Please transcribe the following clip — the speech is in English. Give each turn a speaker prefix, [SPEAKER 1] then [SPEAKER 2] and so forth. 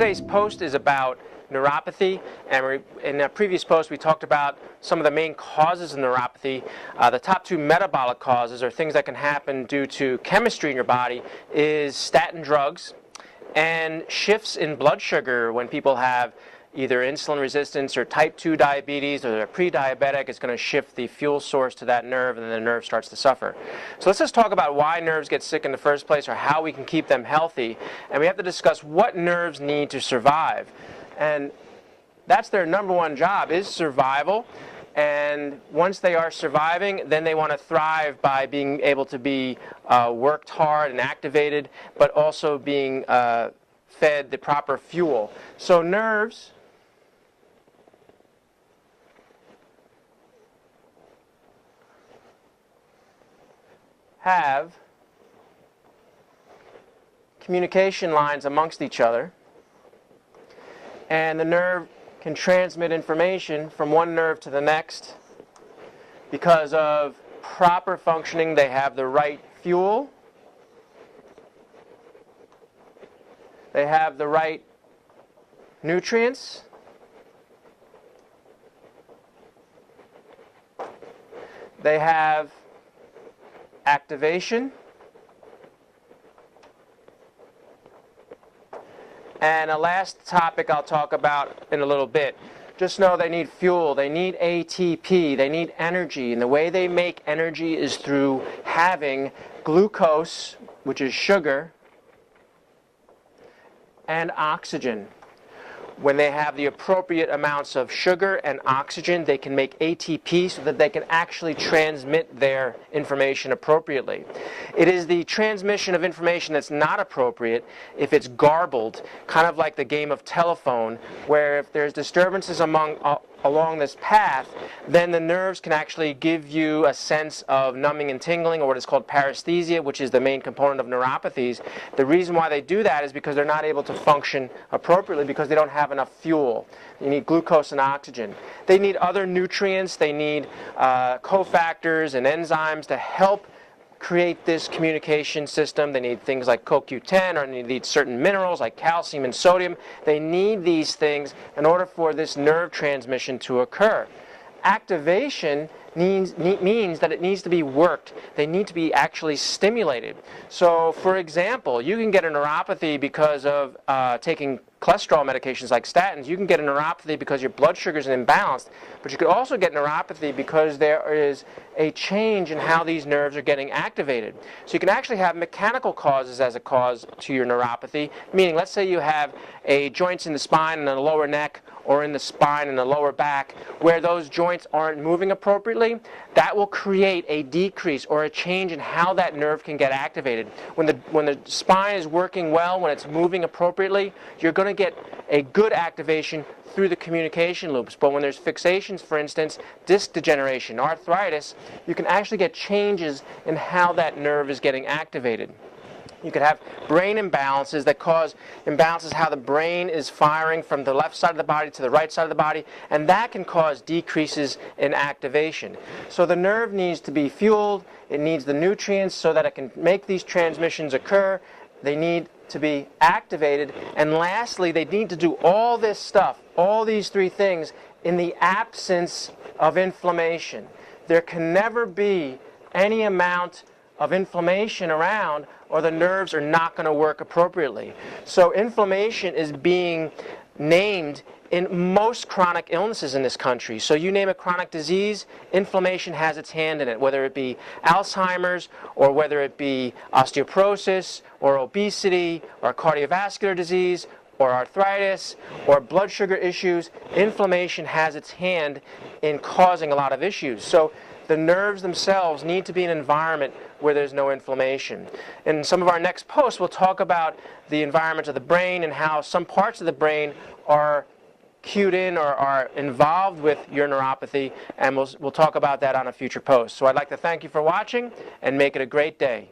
[SPEAKER 1] today's post is about neuropathy, and in a previous post we talked about some of the main causes of neuropathy. The top two metabolic causes, or things that can happen due to chemistry in your body, is statin drugs and shifts in blood sugar when people have either insulin resistance or type 2 diabetes, or they're pre-diabetic. It's going to shift the fuel source to that nerve, and then the nerve starts to suffer. So let's just talk about why nerves get sick in the first place, or how we can keep them healthy. And we have to discuss what nerves need to survive. And that's their number one job, is survival. And once they are surviving, then they want to thrive by being able to be worked hard and activated, but also being fed the proper fuel. So nerves have communication lines amongst each other, and the nerve can transmit information from one nerve to the next. Because of proper functioning, they have the right fuel, they have the right nutrients, they have activation, and a last topic I'll talk about in a little bit. Just know they need fuel, they need ATP, they need energy, and the way they make energy is through having glucose, which is sugar, and oxygen. When they have the appropriate amounts of sugar and oxygen, they can make ATP so that they can actually transmit their information appropriately. It is the transmission of information that's not appropriate if it's garbled, kind of like the game of telephone, where if there's disturbances along this path, then the nerves can actually give you a sense of numbing and tingling, or what is called paresthesia, which is the main component of neuropathies. The reason why they do that is because they're not able to function appropriately because they don't have enough fuel. You need glucose and oxygen. They need other nutrients. They need cofactors and enzymes to help create this communication system. They need things like CoQ10, or they need certain minerals like calcium and sodium. They need these things in order for this nerve transmission to occur. Activation means that it needs to be worked. They need to be actually stimulated. So, for example, you can get a neuropathy because of taking cholesterol medications like statins. You can get a neuropathy because your blood sugar is imbalanced, but you could also get neuropathy because there is a change in how these nerves are getting activated. So you can actually have mechanical causes as a cause to your neuropathy, meaning let's say you have joints in the spine and the lower neck, or in the spine and the lower back, where those joints aren't moving appropriately. That will create a decrease or a change in how that nerve can get activated. When the spine is working well, when it's moving appropriately, you're going to get a good activation through the communication loops. But when there's fixations, for instance, disc degeneration, arthritis, you can actually get changes in how that nerve is getting activated. You could have brain imbalances that cause imbalances how the brain is firing from the left side of the body to the right side of the body, and that can cause decreases in activation. So the nerve needs to be fueled, it needs the nutrients so that it can make these transmissions occur, they need to be activated, and lastly, they need to do all this stuff, all these three things, in the absence of inflammation. There can never be any amount of inflammation around, or the nerves are not going to work appropriately. So inflammation is being named in most chronic illnesses in this country. So you name a chronic disease, inflammation has its hand in it, whether it be Alzheimer's, or whether it be osteoporosis, or obesity, or cardiovascular disease, or arthritis, or blood sugar issues. Inflammation has its hand in causing a lot of issues. So the nerves themselves need to be in an environment where there's no inflammation. In some of our next posts, we'll talk about the environment of the brain and how some parts of the brain are cued in or are involved with your neuropathy, and we'll talk about that on a future post. So I'd like to thank you for watching, and make it a great day.